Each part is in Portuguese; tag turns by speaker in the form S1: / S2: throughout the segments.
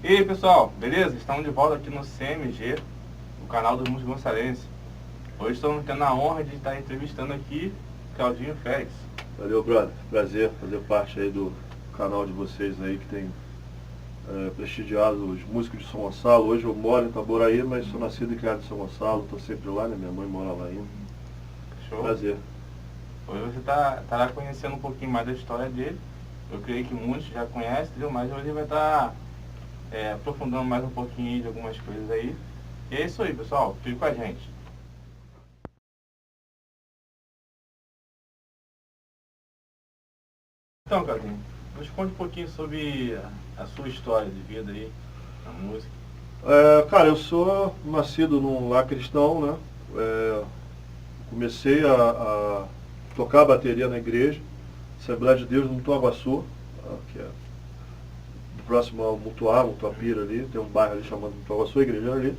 S1: E aí pessoal, beleza? Estamos de volta aqui no CMG, no canal do Músico Gonçalense. Hoje estamos tendo a honra de estar entrevistando aqui Claudinho Félix.
S2: Valeu, brother. Prazer fazer parte aí do canal de vocês aí que tem prestigiado os músicos de São Gonçalo. Hoje eu moro em Itaboraí, mas sou nascido e criado em São Gonçalo, estou sempre lá, né? Minha mãe mora lá ainda.
S1: Show.
S2: Prazer.
S1: Hoje você estará conhecendo um pouquinho mais da história dele. Eu creio que muitos já conhecem, entendeu? Mas hoje ele vai estar aprofundando mais um pouquinho de algumas coisas aí. E é isso aí, pessoal. Fique com a gente. Então, Claudinho, nos conte um pouquinho sobre a sua história de vida aí, na música.
S2: Cara, eu sou nascido num lar cristão, né? Comecei a tocar bateria na igreja, Assembleia de Deus no Mutuaguaçu, que é próximo ao Mutuapira ali, tem um bairro ali chamado Mutuaguaçu, a igreja ali.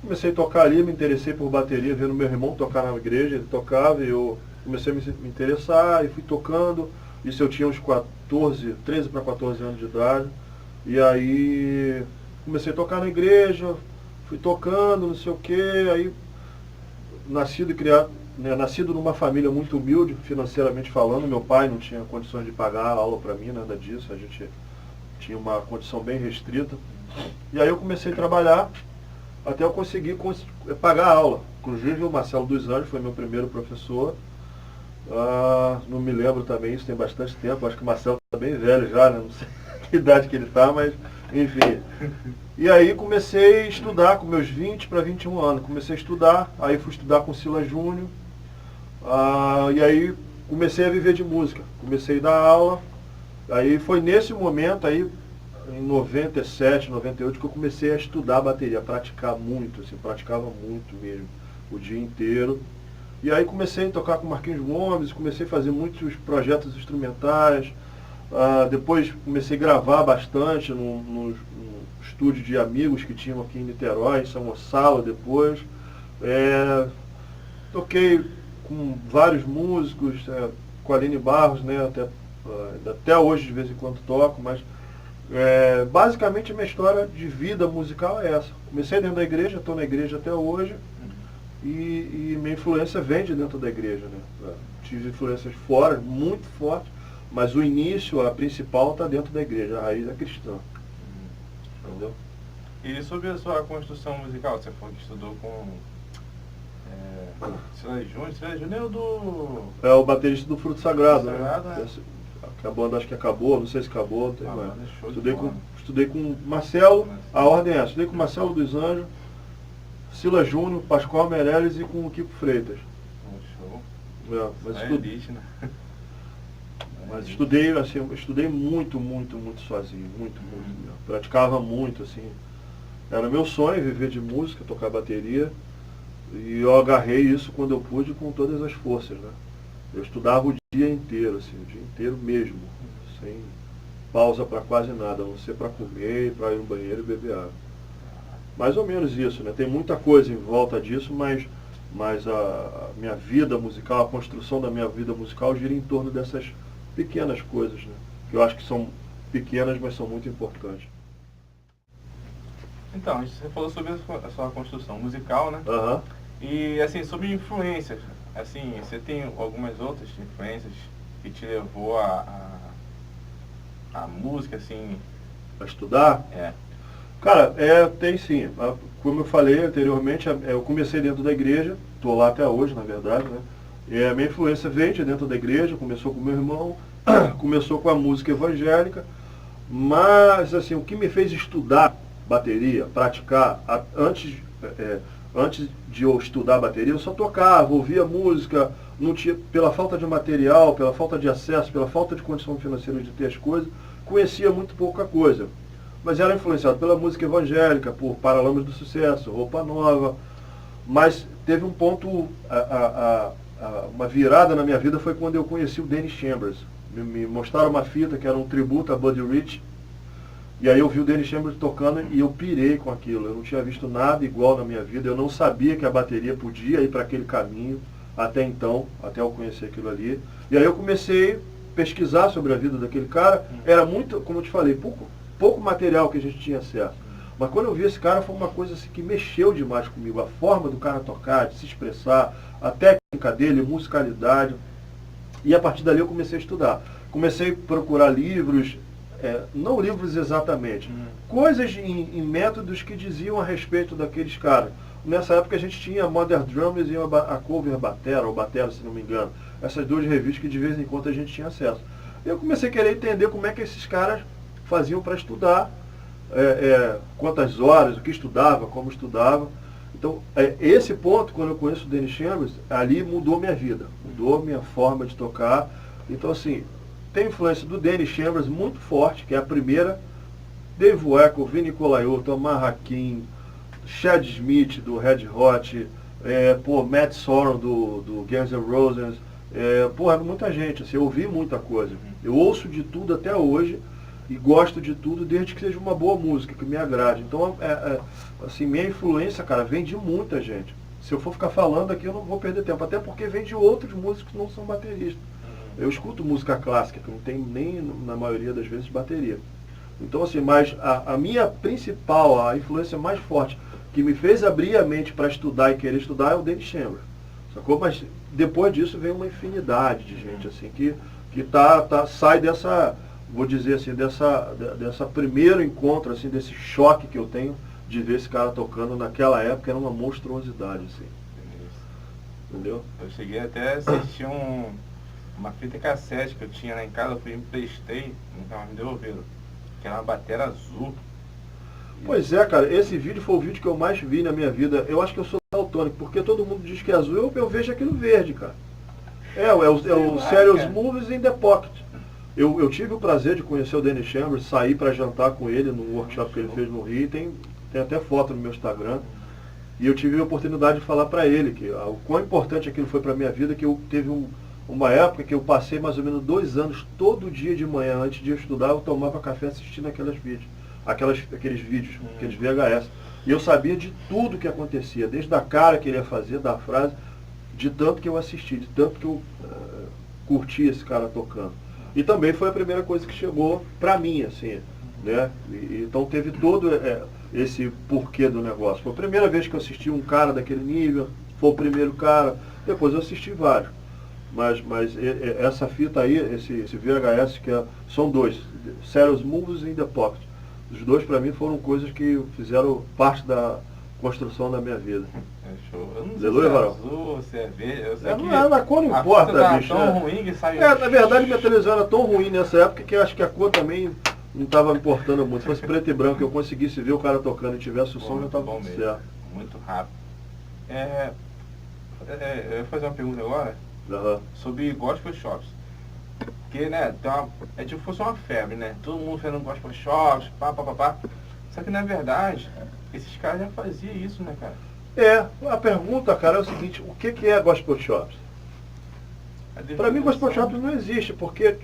S2: Comecei a tocar ali, me interessei por bateria, vendo meu irmão tocar na igreja, ele tocava e eu comecei a me interessar e fui tocando. Isso eu tinha uns 13 para 14 anos de idade. E aí comecei a tocar na igreja, fui tocando, não sei o quê, aí nascido e criado, né, nascido numa família muito humilde, financeiramente falando. Meu pai não tinha condições de pagar a aula para mim, nada disso, a gente tinha uma condição bem restrita. E aí eu comecei a trabalhar até eu conseguir pagar a aula. Inclusive o Marcelo dos Anjos foi meu primeiro professor. Não me lembro também, isso tem bastante tempo, acho que o Marcelo está bem velho já, né? Não sei que idade que ele está, mas enfim. E aí comecei a estudar com meus 20 para 21 anos, comecei a estudar, aí fui estudar com Silas Júnior, e aí comecei a viver de música, comecei a dar aula, aí foi nesse momento aí, em 97, 98, que eu comecei a estudar bateria, a praticar muito, assim, praticava muito mesmo, o dia inteiro. E aí comecei a tocar com Marquinhos Gomes, comecei a fazer muitos projetos instrumentais, depois comecei a gravar bastante no estúdio de amigos que tinham aqui em Niterói, em São Gonçalo depois. Toquei com vários músicos, com a Aline Barros, né, até hoje de vez em quando toco, mas basicamente a minha história de vida musical é essa. Comecei dentro da igreja, estou na igreja até hoje. E minha influência vem de dentro da igreja, né? Tive influências fora, muito fortes, mas o início, a principal, está dentro da igreja, a raiz é cristã. Entendeu?
S1: E sobre a sua construção musical, você falou que estudou com Silas Júnior. Silas Júnior é o do...
S2: É o baterista do Fruto Sagrado,
S1: Sagrado,
S2: né?
S1: né?
S2: A banda acho que acabou, não sei se acabou, não tem mais.
S1: Show
S2: Estudei com Marcelo, a ordem é essa, estudei com Marcelo dos Anjos, Silas Júnior, Pascoal Meirelles e com o Kiko Freitas.
S1: Show.
S2: Mas estudei, assim, estudei muito sozinho, muito mesmo. Praticava muito, assim. Era meu sonho viver de música, tocar bateria. E eu agarrei isso quando eu pude com todas as forças, né? Eu estudava o dia inteiro, assim, o dia inteiro mesmo, sem pausa para quase nada, a não ser para comer, para ir no banheiro e beber água. Mais ou menos isso, né? Tem muita coisa em volta disso, mas a minha vida musical, a construção da minha vida musical gira em torno dessas pequenas coisas, né? Que eu acho que são pequenas, mas são muito importantes.
S1: Então, você falou sobre a sua construção musical, né?
S2: Aham.
S1: E, assim, sobre influências, assim, você tem algumas outras influências que te levou a música, assim...
S2: Para estudar? Cara, tem sim. Como eu falei anteriormente, eu comecei dentro da igreja, estou lá até hoje, na verdade, né? E a minha influência veio de dentro da igreja, começou com meu irmão, começou com a música evangélica, mas, assim, o que me fez estudar bateria, praticar, antes de eu estudar bateria, eu só tocava, ouvia música, não tinha, pela falta de material, pela falta de acesso, pela falta de condição financeira de ter as coisas, conhecia muito pouca coisa. Mas era influenciado pela música evangélica, por Paralamas do Sucesso, Roupa Nova. Mas teve um ponto, uma virada na minha vida foi quando eu conheci o Dennis Chambers. Me mostraram uma fita que era um tributo a Buddy Rich. E aí eu vi o Dennis Chambers tocando e eu pirei com aquilo. Eu não tinha visto nada igual na minha vida. Eu não sabia que a bateria podia ir para aquele caminho até então, até eu conhecer aquilo ali. E aí eu comecei a pesquisar sobre a vida daquele cara. Era muito, como eu te falei, pouco pouco material que a gente tinha acesso. Mas quando eu vi esse cara, foi uma coisa assim, que mexeu demais comigo. A forma do cara tocar, de se expressar, a técnica dele, musicalidade. E a partir dali eu comecei a estudar. Comecei a procurar livros, não livros exatamente, coisas em métodos que diziam a respeito daqueles caras. Nessa época a gente tinha a Modern Drummers e a Cover Batera, ou Batera, se não me engano. Essas duas revistas que de vez em quando a gente tinha acesso. Eu comecei a querer entender como é que esses caras faziam para estudar, quantas horas, o que estudava, como estudava. Então, esse ponto, quando eu conheço o Danny Chambers, ali mudou minha vida, mudou minha forma de tocar. Então, assim, tem influência do Danny Chambers muito forte, que é a primeira, Dave Weckl, Vinnie Colaiuta, Omar Hakim, Chad Smith, do Red Hot, Matt Sorum, do Guns N' Roses, muita gente, assim, eu ouvi muita coisa. Eu ouço de tudo até hoje, e gosto de tudo, desde que seja uma boa música, que me agrade. Então, assim, minha influência, cara, vem de muita gente. Se eu for ficar falando aqui, eu não vou perder tempo, até porque vem de outros músicos que não são bateristas. Eu escuto música clássica, que não tem nem, na maioria das vezes, bateria. Então, assim, mas a minha principal, a influência mais forte, que me fez abrir a mente para estudar e querer estudar, é o Danny Chambers. Sacou? Mas depois disso vem uma infinidade de gente, assim, que sai dessa, vou dizer assim, dessa primeiro encontro, assim, desse choque que eu tenho de ver esse cara tocando naquela época, era uma monstruosidade, assim. Entendeu?
S1: Eu cheguei até a assistir uma fita cassete que eu tinha lá em casa, eu emprestei, nunca mais me devolveram, que era uma batera azul.
S2: Pois é, cara, esse vídeo foi o vídeo que eu mais vi na minha vida. Eu acho que eu sou daltônico, porque todo mundo diz que é azul, eu vejo aquilo verde, cara. É o Serious Movies in the Pocket. Eu tive o prazer de conhecer o Danny Chambers, sair para jantar com ele no workshop que ele fez no Rio, tem até foto no meu Instagram. E eu tive a oportunidade de falar para ele que o quão importante aquilo foi para minha vida, que eu teve uma época que eu passei mais ou menos 2 anos, todo dia de manhã, antes de eu estudar, eu tomava café assistindo aqueles vídeos, aqueles VHS. E eu sabia de tudo que acontecia, desde a cara que ele ia fazer, da frase, de tanto que eu assisti, de tanto que eu curti esse cara tocando. E também foi a primeira coisa que chegou pra mim, assim, né? Então teve todo esse porquê do negócio. Foi a primeira vez que eu assisti um cara daquele nível, foi o primeiro cara, depois eu assisti vários. Mas essa fita aí, esse VHS, são 2, Serious Movies in the Pocket. Os 2 pra mim foram coisas que fizeram parte da construção da minha vida.
S1: Show. Eu não sei
S2: Aleluia,
S1: se é
S2: Varão.
S1: azul, se é verde. Eu sei
S2: A cor não importa, bicho.
S1: Tão ruim que saiu.
S2: Na verdade, minha televisão era tão ruim nessa época que eu acho que a cor também não estava me importando muito. Se fosse preto e branco, eu conseguisse ver o cara tocando e tivesse o som, já estava tudo certo.
S1: Muito rápido. Eu ia fazer uma pergunta agora sobre gospel shops. Porque, né, é tipo fosse uma febre, né? Todo mundo fazendo gospel shops, pá. Só que, na verdade, esses caras já faziam isso, né, cara?
S2: A pergunta, cara, é o seguinte, o que é gospel shops? Para mim, gospel shops não existe, porque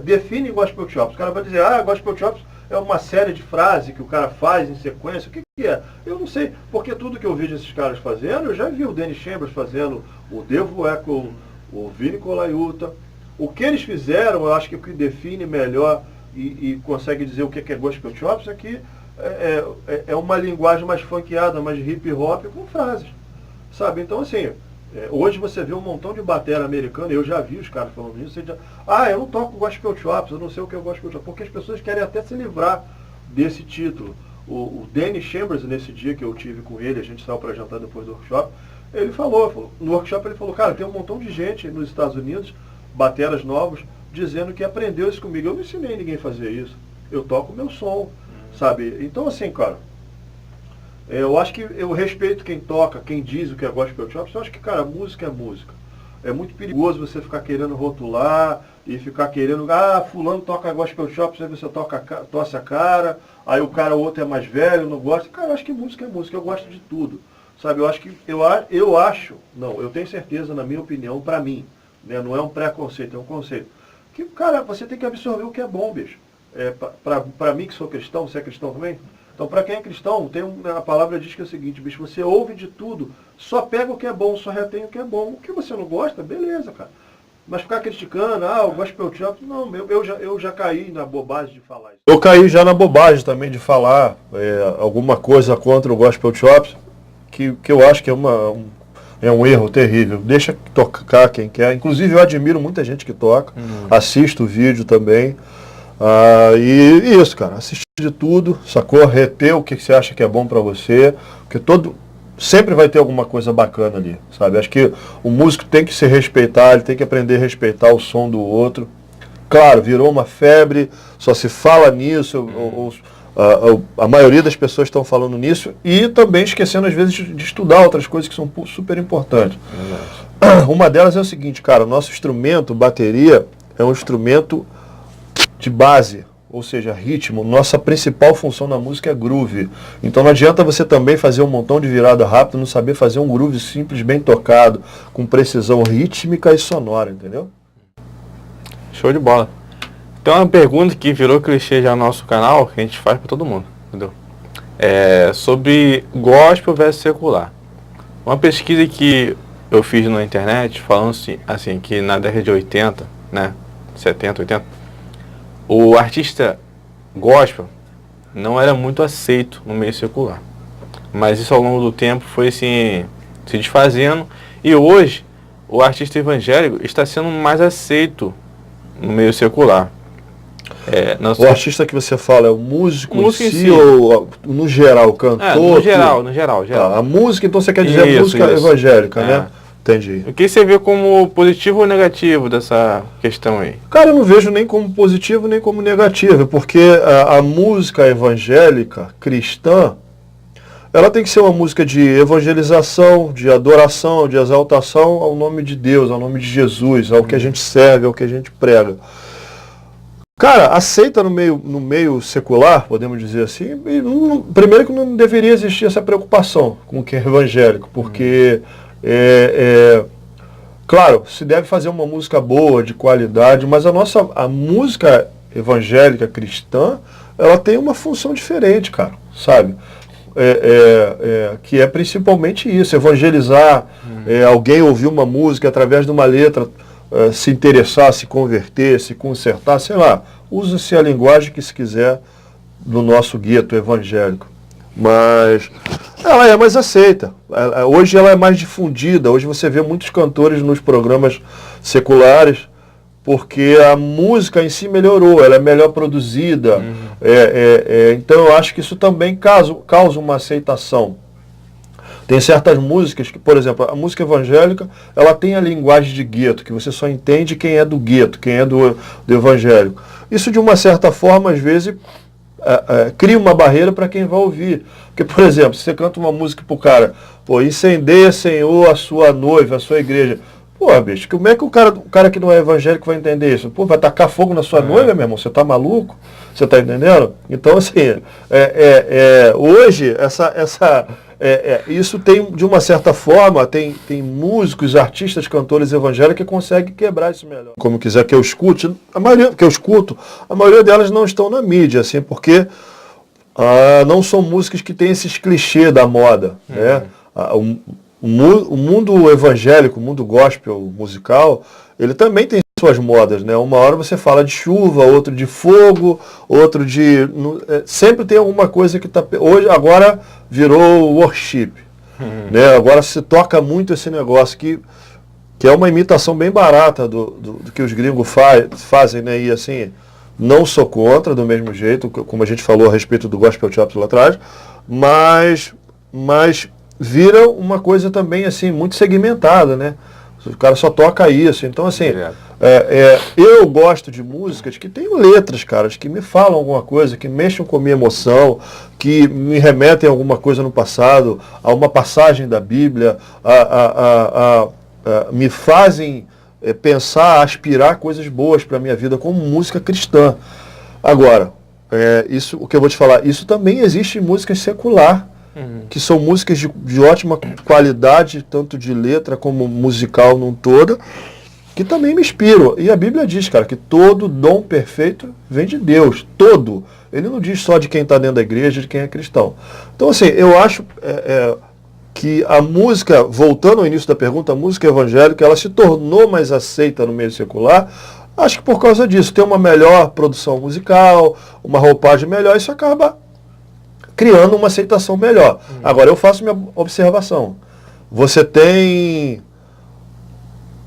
S2: define gospel shops. O cara vai dizer, gospel shops é uma série de frases que o cara faz em sequência. O que é? Eu não sei, porque tudo que eu vejo esses caras fazendo, eu já vi o Danny Chambers fazendo, o Dave Weckl, o Vinnie Colaiuta. O que eles fizeram, eu acho que o que define melhor e consegue dizer o que é gospel shops é que é uma linguagem mais funkeada, mais hip hop com frases, sabe? Então, assim, hoje você vê um montão de batera americana, eu já vi os caras falando isso, eu não toco gospel shops, eu não sei o que é gospel shops, porque as pessoas querem até se livrar desse título. O Danny Chambers, nesse dia que eu tive com ele, a gente saiu para jantar depois do workshop, ele falou, no workshop ele falou, cara, tem um montão de gente nos Estados Unidos, bateras novos, dizendo que aprendeu isso comigo. Eu não ensinei ninguém a fazer isso, eu toco o meu som, sabe? Então, assim, cara, eu acho que eu respeito quem toca, quem diz o que é gospel shops. Eu acho que, cara, música é música. É muito perigoso você ficar querendo rotular e ficar querendo, fulano toca gospel shops, aí você tosse a cara, aí o cara, o outro é mais velho, não gosta. Cara, eu acho que música é música, eu gosto de tudo, sabe? Eu acho que, eu tenho certeza, na minha opinião, pra mim, né? Não é um preconceito, é um conceito. Que, cara, você tem que absorver o que é bom, bicho. Para mim que sou cristão, você é cristão também? Então, para quem é cristão, a palavra diz que é o seguinte, bicho, você ouve de tudo, só pega o que é bom, só retém o que é bom. O que você não gosta, beleza, cara. Mas ficar criticando, o gospel chop, não, eu já caí na bobagem de falar isso. Eu caí já na bobagem também de falar alguma coisa contra o gospel chop, que eu acho que é um erro terrível. Deixa tocar quem quer. Inclusive eu admiro muita gente que toca, assisto o vídeo também. E isso, cara, assistir de tudo, sacou? Reter o que você acha que é bom pra você, porque sempre vai ter alguma coisa bacana ali, sabe? Acho que o músico tem que se respeitar, ele tem que aprender a respeitar o som do outro. Claro, virou uma febre, só se fala nisso, a maioria das pessoas estão falando nisso e também esquecendo às vezes de estudar outras coisas que são super importantes. Uma delas é o seguinte, cara, o nosso instrumento, bateria, é um instrumento de base, ou seja, ritmo. Nossa principal função na música é groove. Então não adianta você também fazer um montão de virada rápida, não saber fazer um groove simples, bem tocado, com precisão rítmica e sonora, entendeu?
S3: Show de bola. Tem uma pergunta que virou clichê já no nosso canal, que a gente faz para todo mundo, entendeu? Sobre gospel versus secular. Uma pesquisa que eu fiz na internet, falando assim que na década de 80, né, 70, 80, o artista gospel não era muito aceito no meio secular. Mas isso ao longo do tempo foi assim, se desfazendo. E hoje, o artista evangélico está sendo mais aceito no meio secular.
S2: O artista que você fala é o músico em si ou no geral, o cantor?
S3: No geral.
S2: A música, então você quer dizer música evangélica, né? Entendi.
S3: O que você vê como positivo ou negativo dessa questão aí?
S2: Cara, eu não vejo nem como positivo nem como negativo, porque a música evangélica, cristã, ela tem que ser uma música de evangelização, de adoração, de exaltação ao nome de Deus, ao nome de Jesus, ao que a gente serve, ao que a gente prega. Cara, aceita no meio secular, podemos dizer assim, primeiro que não deveria existir essa preocupação com o que é evangélico, porque... claro, se deve fazer uma música boa, de qualidade, mas a música evangélica cristã, ela tem uma função diferente, cara, sabe? Que é principalmente isso, evangelizar, alguém ouvir uma música através de uma letra, se interessar, se converter, se consertar, sei lá, usa-se a linguagem que se quiser do nosso gueto evangélico. Mas ela é mais aceita. Hoje ela é mais difundida. Hoje você vê muitos cantores nos programas seculares, porque a música em si melhorou, ela é melhor produzida. Então eu acho que isso também causa uma aceitação. Tem certas músicas que, por exemplo, a música evangélica, ela tem a linguagem de gueto, que você só entende quem é do gueto, quem é do evangélico. Isso, de uma certa forma, às vezes, cria uma barreira para quem vai ouvir. Porque, por exemplo, se você canta uma música pro cara, incendeia, Senhor, a sua noiva, a sua igreja. Pô, bicho, como é que o cara que não é evangélico vai entender isso? Pô, vai tacar fogo na sua noiva, meu irmão? Você tá maluco? Você tá entendendo? Então, assim, hoje, isso tem, de uma certa forma, tem músicos, artistas, cantores evangélicos que conseguem quebrar isso melhor. Como quiser que eu escute, a maioria delas não estão na mídia, assim, porque não são músicas que têm esses clichês da moda, né? O mundo evangélico, o mundo gospel musical, ele também tem suas modas, né? Uma hora você fala de chuva, outro de fogo, outro de... sempre tem alguma coisa que está... Hoje, agora virou worship, né? Agora se toca muito esse negócio que é uma imitação bem barata do que os gringos fazem, né? E assim, não sou contra do mesmo jeito, como a gente falou a respeito do gospel chop lá atrás, mas vira uma coisa também assim, muito segmentada, né? O cara só toca isso. Então, assim, eu gosto de músicas que têm letras, caras, que me falam alguma coisa, que mexam com a minha emoção, que me remetem a alguma coisa no passado, a uma passagem da Bíblia, me fazem pensar, aspirar coisas boas para a minha vida como música cristã. Agora, isso, o que eu vou te falar, isso também existe em música secular, que são músicas de ótima qualidade, tanto de letra como musical num todo, que também me inspiram. E a Bíblia diz, cara, que todo dom perfeito vem de Deus, todo. Ele não diz só de quem está dentro da igreja, de quem é cristão. Então, assim, eu acho que a música, voltando ao início da pergunta, a música evangélica, ela se tornou mais aceita no meio secular, acho que por causa disso, tem uma melhor produção musical, uma roupagem melhor, isso acaba criando uma aceitação melhor. Agora, eu faço minha observação. Você tem...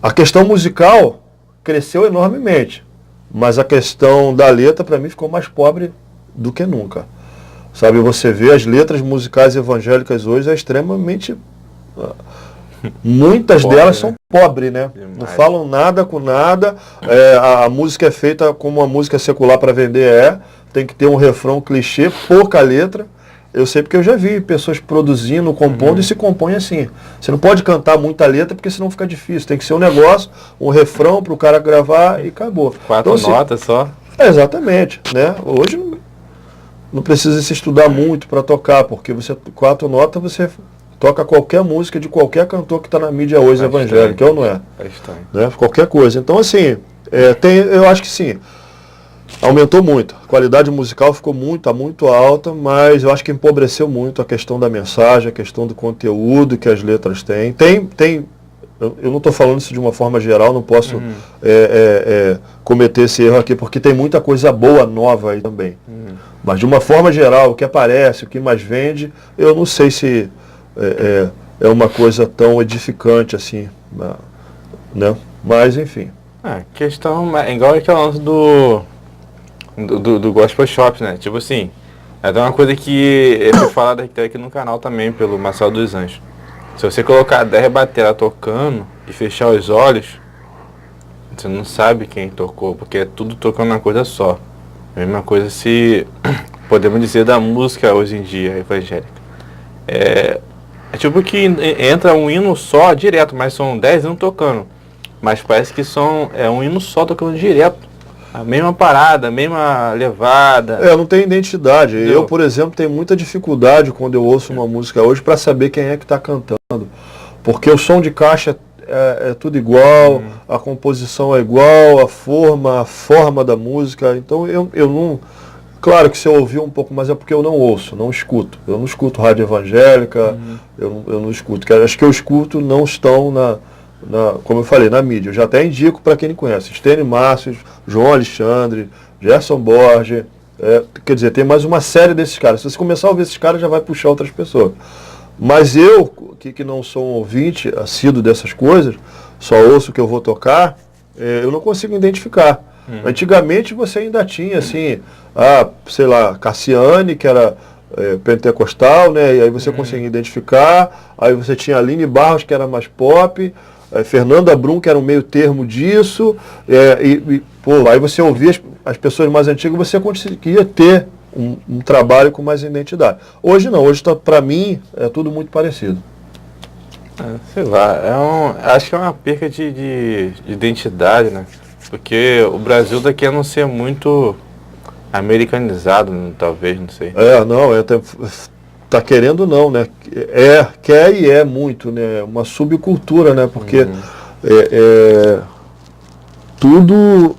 S2: A questão musical cresceu enormemente, mas a questão da letra, para mim, ficou mais pobre do que nunca. Sabe, você vê as letras musicais evangélicas hoje, é extremamente... Muitas
S3: Pobre,
S2: delas
S3: né?
S2: são pobres, né?
S3: Demais.
S2: Não falam nada com nada. A música é feita como uma música secular para vender, tem que ter um refrão clichê, pouca letra. Eu sei porque eu já vi pessoas produzindo, compondo e se compõem assim. Você não pode cantar muita letra porque senão fica difícil. Tem que ser um negócio, um refrão para o cara gravar e acabou.
S3: 4
S2: Então,
S3: notas só.
S2: Exatamente, né? Hoje não precisa se estudar muito para tocar, porque 4 notas você toca qualquer música de qualquer cantor que está na mídia hoje evangélica, ou não é? Né? Qualquer coisa. Então, assim, eu acho que sim, aumentou muito. A qualidade musical ficou muito alta, mas eu acho que empobreceu muito a questão da mensagem, a questão do conteúdo que as letras têm. Eu não estou falando isso de uma forma geral, não posso cometer esse erro aqui, porque tem muita coisa boa, nova aí também. Mas de uma forma geral, o que aparece, o que mais vende, eu não sei se é uma coisa tão edificante assim, né? Mas enfim.
S3: A questão é igual aquela lance do Gospel Shop, né? Tipo assim, é uma coisa que foi falada aqui no canal também pelo Marcelo dos Anjos. Se você colocar 10 bateras tocando e fechar os olhos, você não sabe quem tocou, porque é tudo tocando uma coisa só. A mesma coisa se podemos dizer da música hoje em dia, evangélica. É tipo que entra um hino só direto, mas são 10 hinos tocando. Mas parece que é um hino só tocando direto. A mesma parada, a mesma levada.
S2: Não tem identidade. Entendeu? Eu, por exemplo, tenho muita dificuldade quando eu ouço uma música hoje para saber quem é que está cantando. Porque o som de caixa é tudo igual, a composição é igual, a forma da música. Então eu não... Claro que se eu ouvir um pouco mais é porque eu não ouço, não escuto. Eu não escuto rádio evangélica, eu não escuto. As que eu escuto não estão como eu falei, na mídia. Eu já até indico para quem não conhece. Estênio Márcio, João Alexandre, Gerson Borges. Quer dizer, tem mais uma série desses caras. Se você começar a ouvir esses caras, já vai puxar outras pessoas. Mas eu, que não sou um ouvinte assíduo dessas coisas, só ouço o que eu vou tocar, eu não consigo identificar. Antigamente você ainda tinha, assim, sei lá, Cassiane, que era pentecostal, né? E aí você conseguia identificar. Aí você tinha Aline Barros, que era mais pop. Fernanda Brum, que era um meio termo disso. Aí você ouvia as pessoas mais antigas, você conseguia ter um trabalho com mais identidade. Hoje não, hoje para mim é tudo muito parecido.
S3: Sei lá, acho que é uma perca de identidade, né? Porque o Brasil daqui a não ser muito americanizado, talvez, não sei.
S2: Tá querendo não, né? Quer e é muito, né? Uma subcultura, né? Porque tudo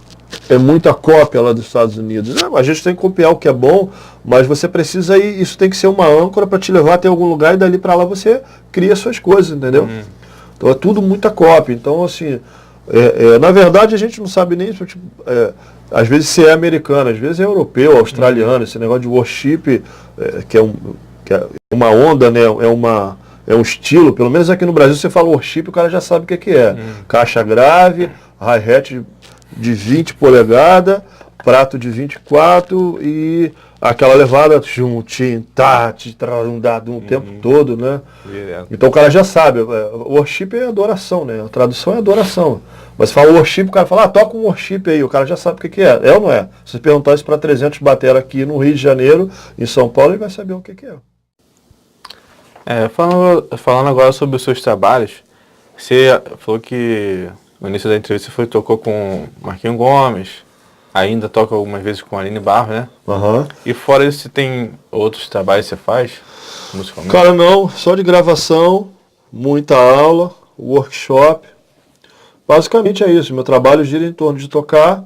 S2: é muita cópia lá dos Estados Unidos. A gente tem que copiar o que é bom, mas você precisa ir, isso tem que ser uma âncora para te levar até algum lugar e dali para lá você cria suas coisas, entendeu? Então é tudo muita cópia. Então, assim, na verdade a gente não sabe nem, às vezes se é americano, às vezes é europeu, australiano, esse negócio de worship, que é uma onda, né? É um estilo, pelo menos aqui no Brasil você fala worship, o cara já sabe o que é. Caixa grave, hi-hat de 20 polegadas, prato de 24 e aquela levada juntinho, o tempo todo, né? Então o cara já sabe, worship é adoração, né? A tradução é adoração. Mas fala worship, o cara fala, toca um worship aí, o cara já sabe o que é. É ou não é? Se você perguntar isso para 300 batera aqui no Rio de Janeiro, em São Paulo, ele vai saber o que é.
S3: Falando agora sobre os seus trabalhos, você falou que no início da entrevista você tocou com Marquinhos Gomes, ainda toca algumas vezes com Aline Barros, né? E fora isso, você tem outros trabalhos que você faz musicalmente?
S2: Cara, não, só de gravação, muita aula, workshop. Basicamente é isso, meu trabalho gira em torno de tocar,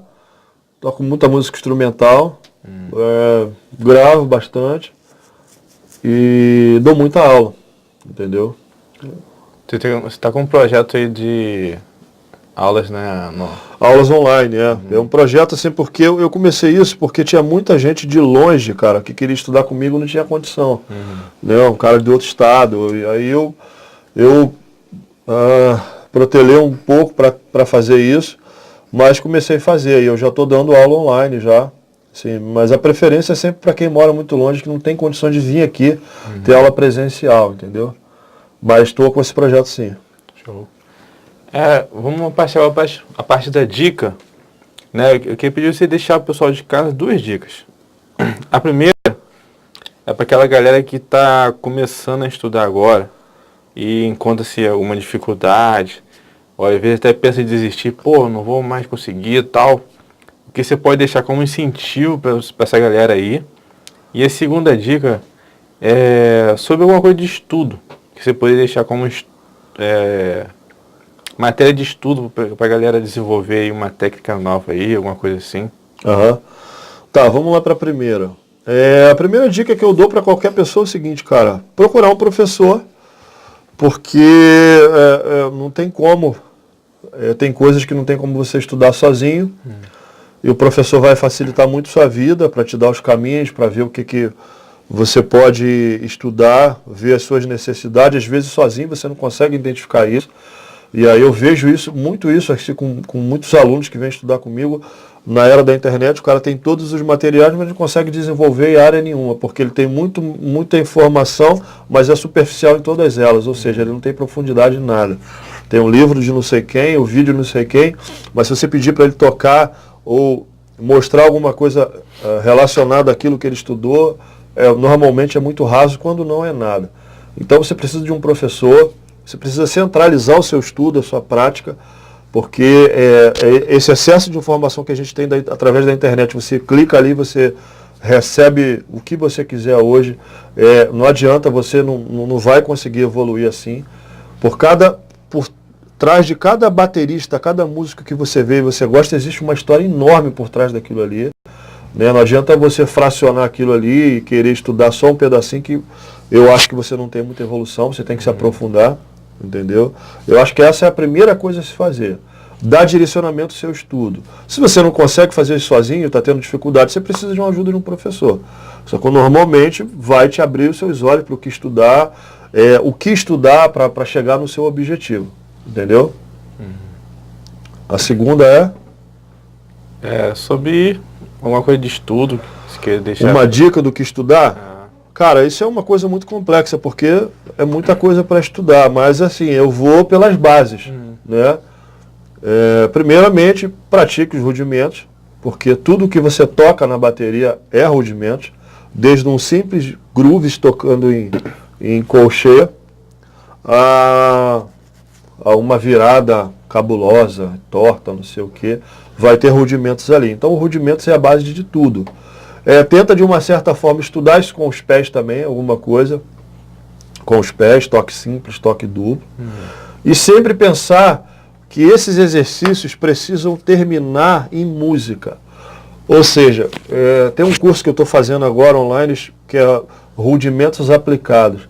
S2: toco muita música instrumental, gravo bastante e dou muita aula, entendeu?
S3: Você está com um projeto aí de aulas, né?
S2: Aulas online, é um projeto assim, porque eu comecei isso porque tinha muita gente de longe, cara, que queria estudar comigo, não tinha condição. Né? Um cara de outro estado. E aí eu protelei um pouco para fazer isso, mas comecei a fazer. E eu já estou dando aula online já. Sim, mas a preferência é sempre para quem mora muito longe, que não tem condições de vir aqui ter aula presencial, entendeu? Mas estou com esse projeto sim.
S3: Show. Vamos passar a parte da dica. Né? Eu queria pedir você deixar o pessoal de casa 2 dicas. A primeira é para aquela galera que está começando a estudar agora e encontra-se alguma dificuldade, ou às vezes até pensa em desistir, pô, não vou mais conseguir e tal. O que você pode deixar como incentivo para essa galera aí. E a segunda dica é sobre alguma coisa de estudo, que você poderia deixar como matéria de estudo para a galera desenvolver aí uma técnica nova aí, alguma coisa assim.
S2: Tá, vamos lá para a primeira. A primeira dica que eu dou para qualquer pessoa é o seguinte, cara, procurar um professor, porque não tem como, tem coisas que não tem como você estudar sozinho, e o professor vai facilitar muito sua vida para te dar os caminhos, para ver o que você pode estudar, ver as suas necessidades. Às vezes sozinho você não consegue identificar isso. E aí eu vejo muito isso assim, com muitos alunos que vêm estudar comigo. Na era da internet, o cara tem todos os materiais, mas não consegue desenvolver em área nenhuma, porque ele tem muita informação, mas é superficial em todas elas, ou seja, ele não tem profundidade em nada. Tem um livro de não sei quem, um vídeo de não sei quem, mas se você pedir para ele tocar ou mostrar alguma coisa relacionada àquilo que ele estudou, normalmente é muito raso, quando não é nada. Então você precisa de um professor, você precisa centralizar o seu estudo, a sua prática, porque esse excesso de informação que a gente tem através da internet, você clica ali, você recebe o que você quiser hoje, não adianta, você não vai conseguir evoluir assim. Por trás de cada baterista, cada músico que você vê e você gosta, existe uma história enorme por trás daquilo ali. Né? Não adianta você fracionar aquilo ali e querer estudar só um pedacinho, que eu acho que você não tem muita evolução, você tem que se aprofundar, entendeu? Eu acho que essa é a primeira coisa a se fazer. Dar direcionamento ao seu estudo. Se você não consegue fazer isso sozinho, está tendo dificuldade, você precisa de uma ajuda de um professor. Só que normalmente vai te abrir os seus olhos para o que estudar para chegar no seu objetivo. Entendeu? A segunda
S3: sobre alguma coisa de estudo. Se quer deixar
S2: uma dica do que estudar? Cara, isso é uma coisa muito complexa, porque é muita coisa para estudar, mas assim, eu vou pelas bases, né? Primeiramente, pratique os rudimentos, porque tudo que você toca na bateria é rudimentos, desde um simples grooves tocando em colcheia, a uma virada cabulosa, torta, não sei o que, vai ter rudimentos ali. Então, o rudimentos é a base de tudo. Tenta, de uma certa forma, estudar isso com os pés também, alguma coisa, com os pés, toque simples, toque duplo. E sempre pensar que esses exercícios precisam terminar em música. Ou seja, tem um curso que eu estou fazendo agora online, que é Rudimentos Aplicados,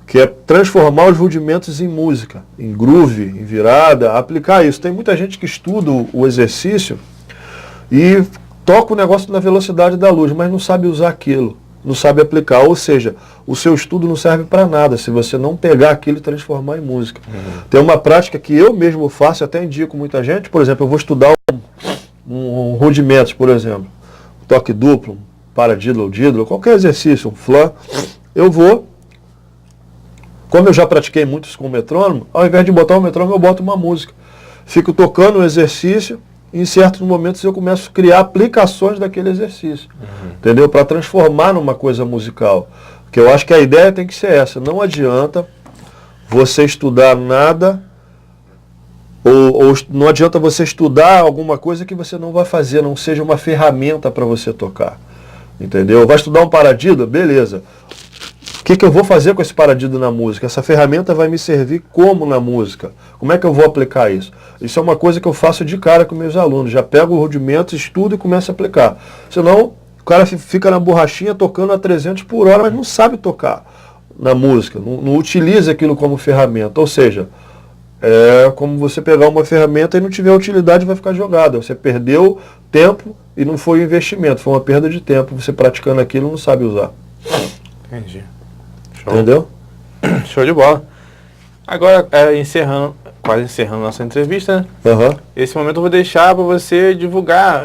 S2: que é transformar os rudimentos em música, em groove, em virada, aplicar isso. Tem muita gente que estuda o exercício e toca o negócio na velocidade da luz, mas não sabe usar aquilo, não sabe aplicar. Ou seja, o seu estudo não serve para nada se você não pegar aquilo e transformar em música. Tem uma prática que eu mesmo faço, até indico muita gente. Por exemplo, eu vou estudar um rudimentos, por exemplo, toque duplo, um paradiddle, diddle, qualquer exercício, um flan, eu vou. Como eu já pratiquei muitos com o metrônomo, ao invés de botar o metrônomo, eu boto uma música. Fico tocando o exercício e em certos momentos eu começo a criar aplicações daquele exercício. Entendeu? Para transformar numa coisa musical. Porque eu acho que a ideia tem que ser essa. Não adianta você estudar nada, ou não adianta você estudar alguma coisa que você não vai fazer, não seja uma ferramenta para você tocar. Entendeu? Vai estudar um paradiddle? Beleza. O que eu vou fazer com esse paradiddle na música? Essa ferramenta vai me servir como na música? Como é que eu vou aplicar isso? Isso é uma coisa que eu faço de cara com meus alunos. Já pego o rudimento, estudo e começo a aplicar. Senão, o cara fica na borrachinha tocando a 300 por hora, mas não sabe tocar. na música, não utilize aquilo como ferramenta. Ou seja, é como você pegar uma ferramenta e não tiver utilidade, vai ficar jogada. Você perdeu tempo e não foi um investimento, foi uma perda de tempo. Você praticando aquilo não sabe usar.
S3: Entendi. Show.
S2: Entendeu?
S3: Show de bola. Agora, quase encerrando nossa entrevista, né?
S2: Aham.
S3: Esse momento eu vou deixar para você divulgar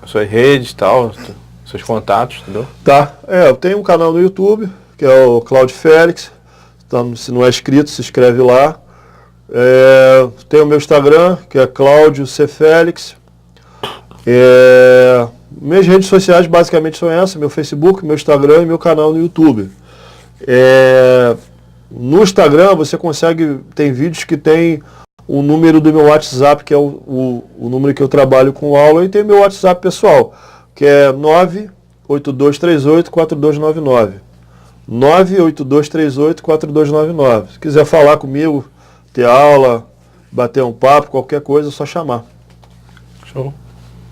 S3: as suas redes e tal, seus contatos, entendeu?
S2: Tá. Eu tenho um canal no YouTube, que é o Cláudio Félix. Então, se não é inscrito, se inscreve lá. Tem o meu Instagram, que é Cláudio C. Félix. Minhas redes sociais basicamente são essas, meu Facebook, meu Instagram e meu canal no YouTube. No Instagram você tem vídeos que tem o número do meu WhatsApp, que é o número que eu trabalho com aula, e tem meu WhatsApp pessoal, que é 98238-4299. 98238-4299. Se quiser falar comigo, ter aula, bater um papo, qualquer coisa, é só chamar.
S3: Show.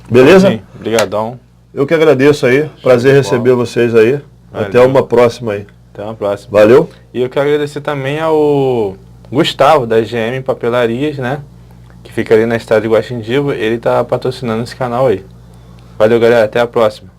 S2: Beleza?
S3: Sim, obrigadão.
S2: Eu que agradeço aí. Prazer receber vocês aí.
S3: Valeu.
S2: Até uma próxima aí.
S3: Até uma próxima.
S2: Valeu?
S3: E eu quero agradecer também ao Gustavo, da GM Papelarias, né? Que fica ali na estrada de Guaxindiba. Ele tá patrocinando esse canal aí. Valeu, galera. Até a próxima.